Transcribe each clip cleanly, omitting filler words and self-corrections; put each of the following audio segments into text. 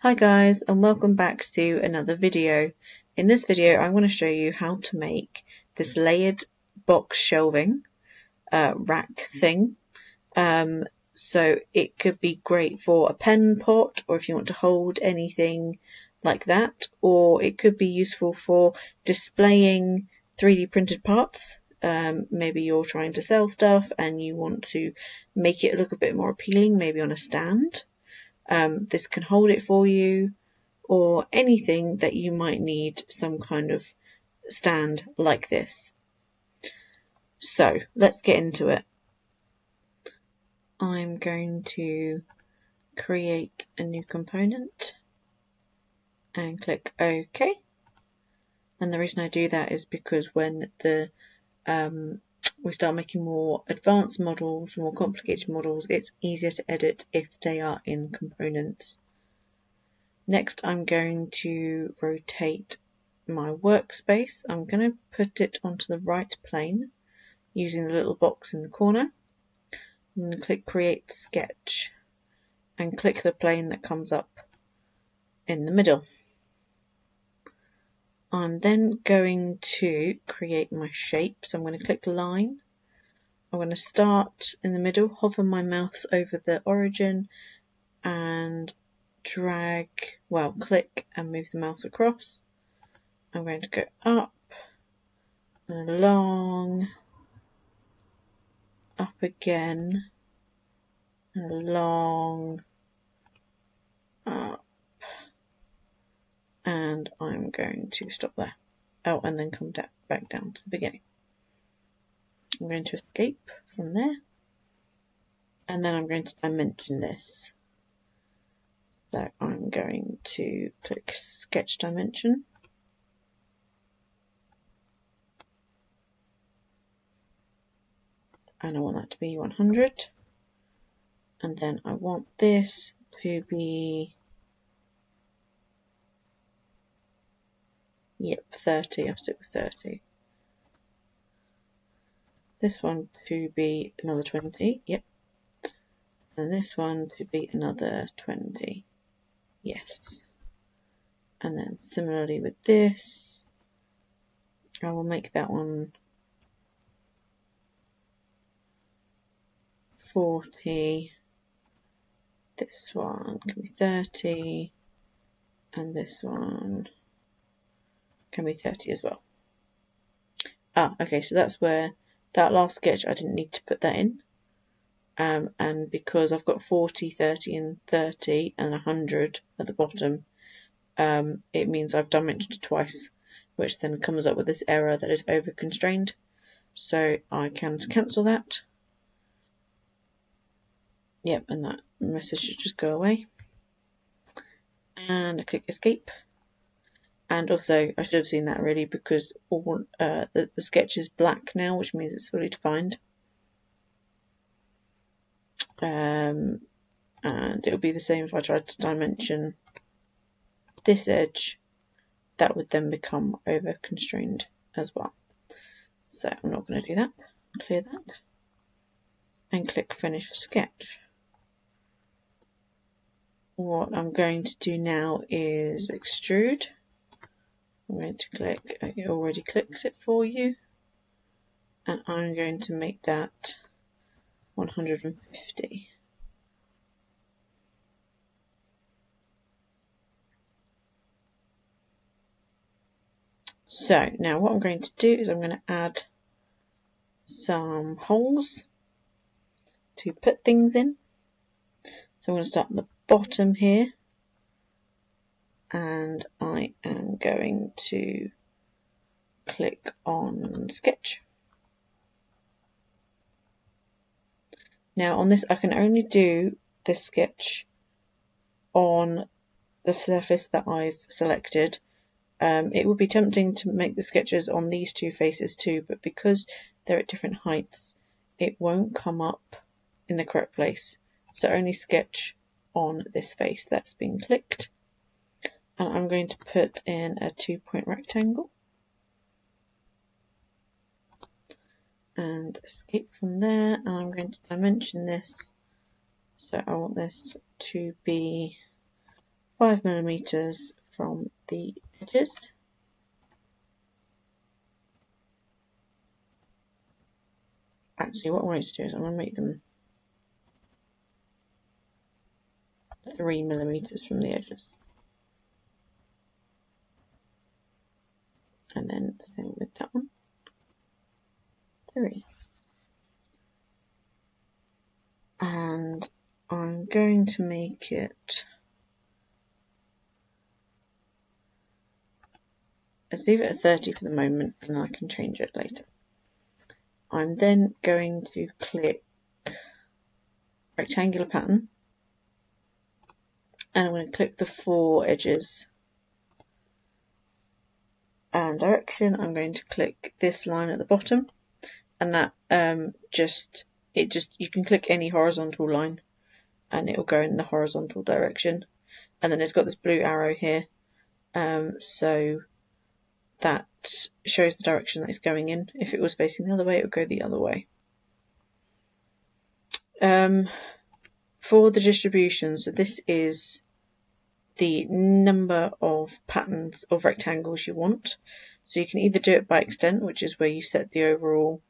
Hi guys, and welcome back to another video. In this video I want to show you how to make this layered box shelving rack thing. So it could be great for a pen pot, or if you want to hold anything like that, or it could be useful for displaying 3D printed parts. Maybe you're trying to sell stuff and you want to make it look a bit more appealing, maybe on a stand. This can hold it for you, or anything that you might need some kind of stand like this. So let's get into it. I'm going to create a new component and click OK. And the reason I do that is because when we start making more advanced models, more complicated models, it's easier to edit if they are in components. Next, I'm going to rotate my workspace. I'm going to put it onto the right plane using the little box in the corner. I'm going to click Create Sketch and click the plane that comes up in the middle. I'm then going to create my shape. So I'm going to click Line. I'm going to start in the middle, hover my mouse over the origin and drag, well, click and move the mouse across. I'm going to go up and along, up again, along, up, and I'm going to stop there. Oh, and then come back down to the beginning. I'm going to escape from there, and then I'm going to dimension this. So I'm going to click Sketch Dimension. And I want that to be 100. And then I want this to be, 30. I'll stick with 30. This one to be another 20. Yep. And this one to be another 20. Yes. And then similarly with this, I will make that one 40. This one can be 30. And this one can be 30 as well. Okay, so that's where that last sketch I didn't need to put that in. And because I've got 40, 30 and 30 and 100 at the bottom, it means I've dimensioned it twice, which then comes up with this error that is over constrained. So I can cancel that. Yep, and that message should just go away. And I click escape. And also, I should have seen that really, because all the sketch is black now, which means it's fully defined. And it would be the same if I tried to dimension this edge. That would then become over constrained as well. So I'm not going to do that. Clear that. And click Finish Sketch. What I'm going to do now is extrude. I'm going to click, it already clicks it for you, and I'm going to make that 150. So now what I'm going to do is I'm going to add some holes to put things in. So I'm going to start at the bottom here, and I am going to click on Sketch. Now on this I can only do this sketch on the surface that I've selected. It would be tempting to make the sketches on these two faces too, but because they're at different heights, it won't come up in the correct place. So only sketch on this face that's been clicked. And I'm going to put in a 2-point rectangle. And escape from there, and I'm going to dimension this. So I want this to be 5mm from the edges. Actually, what I want to do is I'm going to make them 3mm from the edges. And then same with that one. 3. And I'm going to make it, let's leave it at 30 for the moment, and I can change it later. I'm then going to click rectangular pattern, and I'm going to click the 4 edges. And direction, I'm going to click this line at the bottom, and that you can click any horizontal line and it will go in the horizontal direction. And then it's got this blue arrow here, so that shows the direction that it's going in. If it was facing the other way, it would go the other way. For the distribution, so this is the number of patterns of rectangles you want. So you can either do it by extent, which is where you set the overall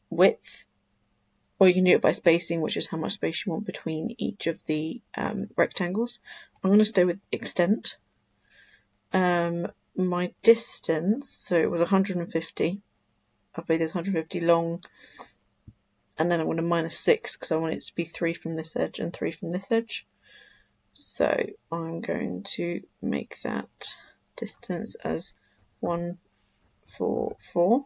width, or you can do it by spacing, which is how much space you want between each of the rectangles. I'm going to stay with extent. My distance, so it was 150. I've made this 150 long, and then I'm going to minus 6 because I want it to be 3 from this edge and 3 from this edge. So I'm going to make that distance as 144.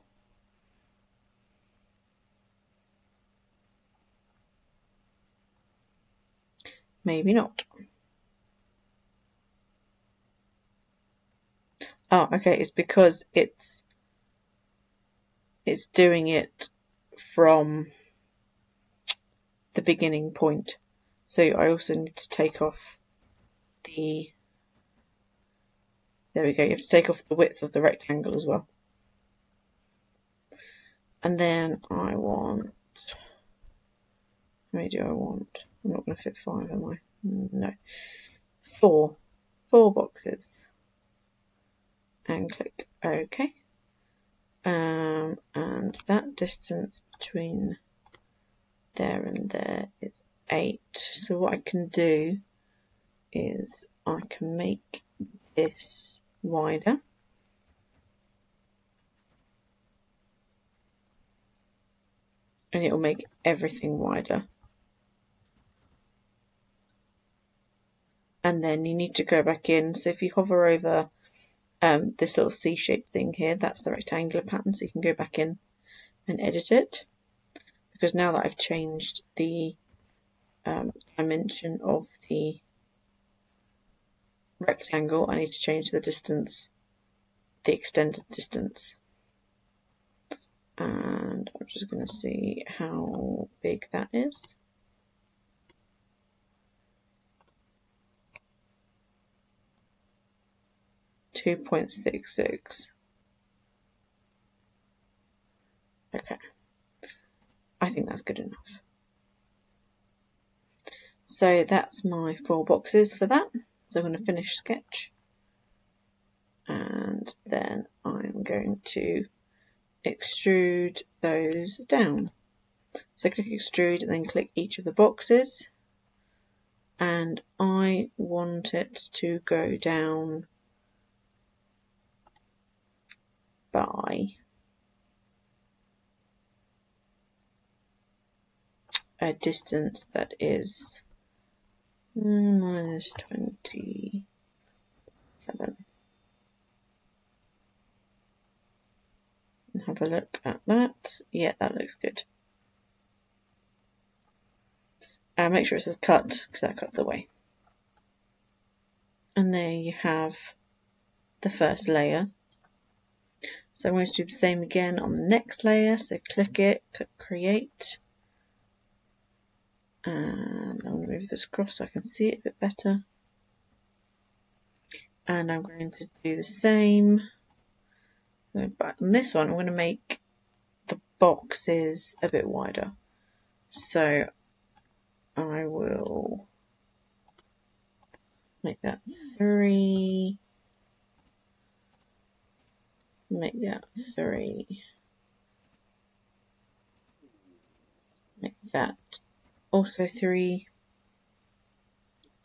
Maybe not. Oh, okay, it's because it's doing it from the beginning point. So I also need to take off the, there we go, you have to take off the width of the rectangle as well. And then I want, how many do I want? I'm not going to fit 5, am I? No. 4 boxes. And click OK. And that distance between there and there is 8. So what I can do is I can make this wider. And it will make everything wider. And then you need to go back in. So if you hover over this little C-shaped thing here, that's the rectangular pattern. So you can go back in and edit it. Because now that I've changed the dimension of the rectangle, I need to change the distance, the extended distance. And I'm just going to see how big that is. .66. Okay, I think that's good enough. So that's my 4 boxes for that. So I'm going to finish sketch, and then I'm going to extrude those down. So click extrude and then click each of the boxes, and I want it to go down by a distance that is minus 27. And have a look at that. Yeah, that looks good. Make sure it says cut, because that cuts away. And there you have the first layer. So I'm going to do the same again on the next layer. So click it, click create. And I'll move this across so I can see it a bit better. And I'm going to do the same. But on this one, I'm going to make the boxes a bit wider. So I will make that 3, make that 3, make that also 3,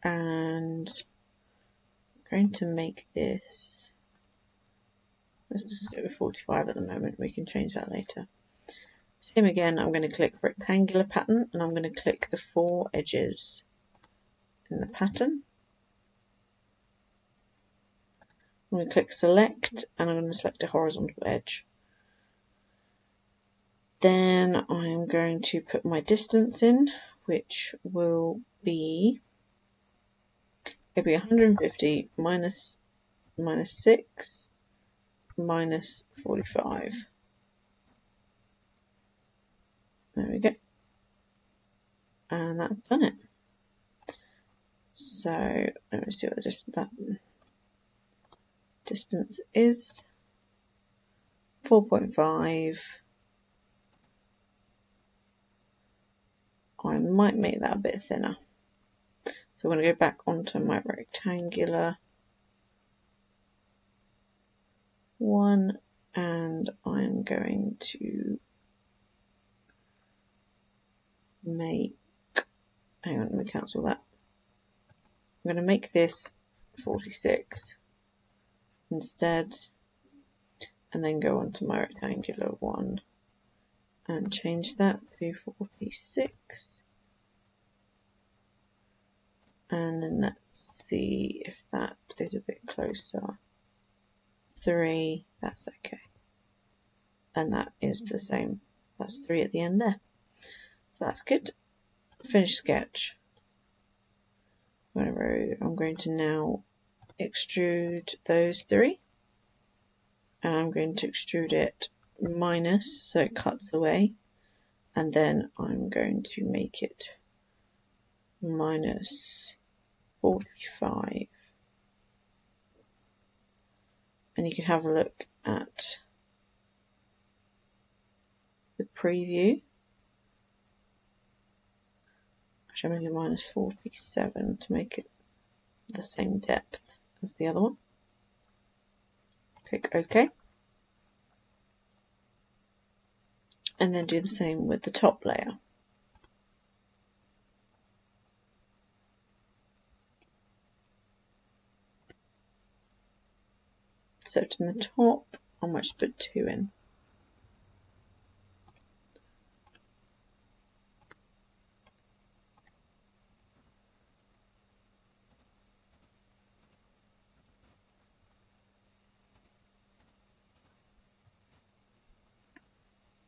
and I'm going to make this, let's just do it with 45 at the moment, we can change that later. Same again, I'm going to click rectangular pattern, and I'm going to click the 4 edges in the pattern. I'm going to click select, and I'm going to select a horizontal edge. Then I'm going to put my distance in, which will be, it'll be 150 minus 6 minus 45. There we go. And that's done it. So let me see what that distance is. 4.5. I might make that a bit thinner. So I'm going to go back onto my rectangular one, and I'm going to make, hang on, let me cancel that. I'm going to make this 46 instead, and then go onto my rectangular one and change that to 46. And then let's see if that is a bit closer. 3, that's okay. And that is the same. That's 3 at the end there. So that's good. Finish sketch. I'm going to now extrude those 3. And I'm going to extrude it minus, so it cuts away. And then I'm going to make it minus 45. And you can have a look at the preview. Actually, I'm going to do minus 47 to make it the same depth as the other one. Click OK. And then do the same with the top layer. So in the top, I might just put 2 in.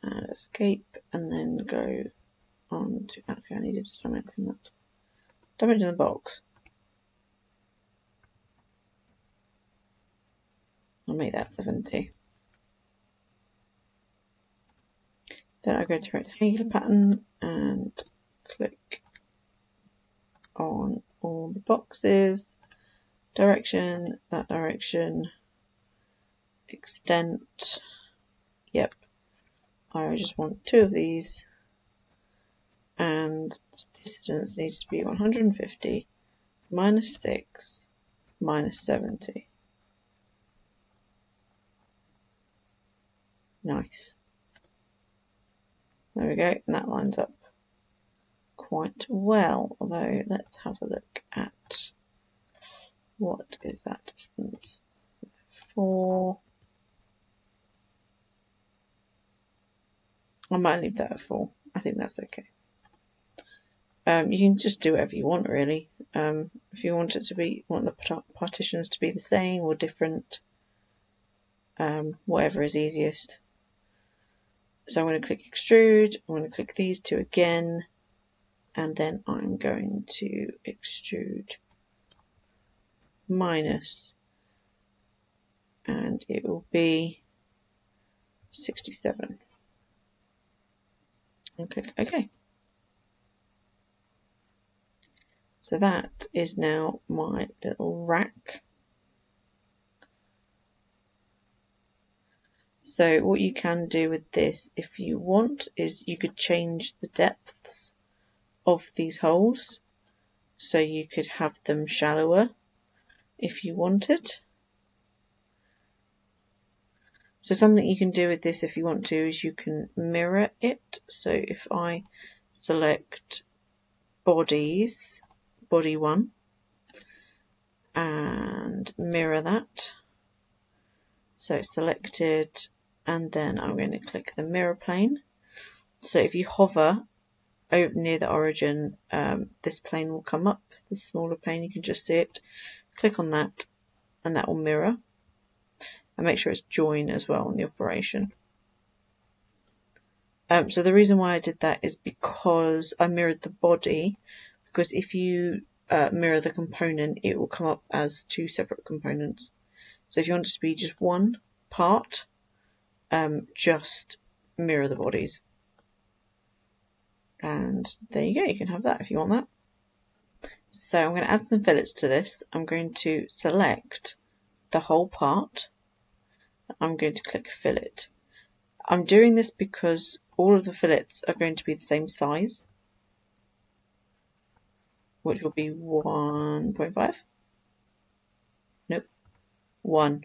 And escape, and then go on to, actually I needed to dimension that. Dimension the box. I'll make that 70. Then I go to rectangular pattern and click on all the boxes, direction, that direction, extent, yep, I just want 2 of these, and distance needs to be 150 minus 6 minus 70. Nice. There we go, and that lines up quite well, although let's have a look at what is that distance. 4. I might leave that at 4. I think that's okay. You can just do whatever you want, really. If you want the partitions to be the same or different, whatever is easiest. So I'm going to click extrude. I'm going to click these 2 again, and then I'm going to extrude minus, and it will be 67. And click OK. So that is now my little rack. So what you can do with this, if you want, is you could change the depths of these holes. So you could have them shallower if you wanted. So something you can do with this if you want to is you can mirror it. So if I select bodies, body 1, and mirror that. So it's selected, and then I'm going to click the mirror plane. So if you hover over near the origin, this plane will come up, the smaller plane, you can just see it. Click on that, and that will mirror. And make sure it's join as well on the operation. So the reason why I did that is because I mirrored the body, because if you mirror the component, it will come up as 2 separate components. So if you want it to be just one part, just mirror the bodies. And there you go, you can have that if you want that. So I'm going to add some fillets to this. I'm going to select the whole part. I'm going to click fillet. I'm doing this because all of the fillets are going to be the same size, which will be 1.5. Nope, 1.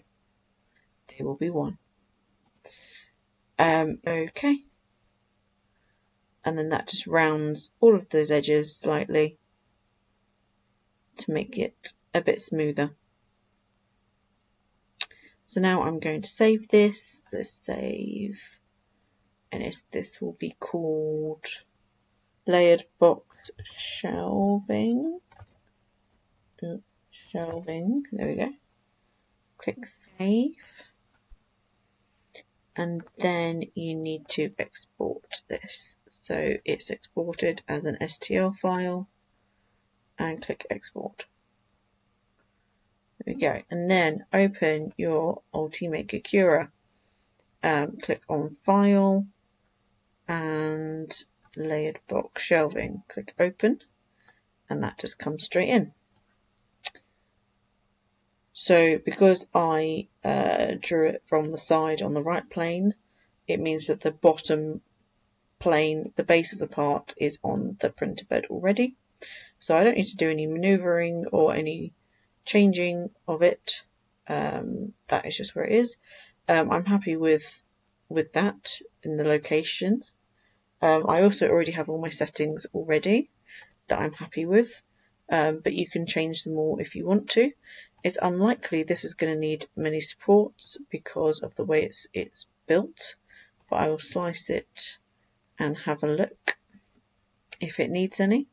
They will be 1. Okay. And then that just rounds all of those edges slightly to make it a bit smoother. So now I'm going to save this. So save, and this will be called layered box shelving. Shelving. There we go. Click save, and then you need to export this. So it's exported as an STL file, and click export. There we go, and then open your Ultimaker Cura. Click on File and Layered Box Shelving. Click Open, and that just comes straight in. So because I drew it from the side on the right plane, it means that the bottom plane, the base of the part, is on the printer bed already. So I don't need to do any maneuvering or any changing of it. That is just where it is. I'm happy with that in the location. I also already have all my settings already that I'm happy with, but you can change them all if you want to. It's unlikely this is going to need many supports because of the way it's built, but I will slice it and have a look if it needs any.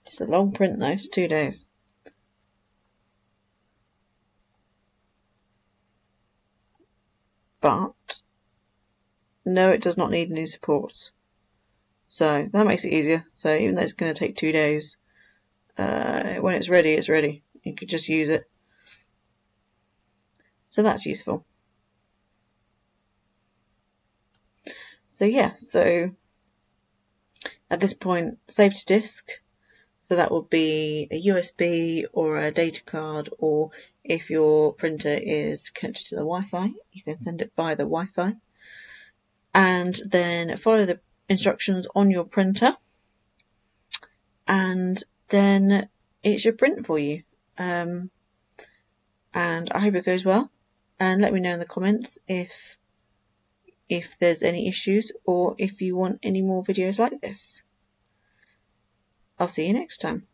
It's a long print though, it's 2 days. But no, it does not need any support. So that makes it easier. So even though it's going to take 2 days, when it's ready, it's ready. You could just use it. So that's useful. So yeah, so at this point, save to disk. So that will be a USB or a data card, or if your printer is connected to the Wi-Fi, you can send it via the Wi-Fi. And then follow the instructions on your printer, and then it should print for you. And I hope it goes well, and let me know in the comments if there's any issues or if you want any more videos like this. I'll see you next time.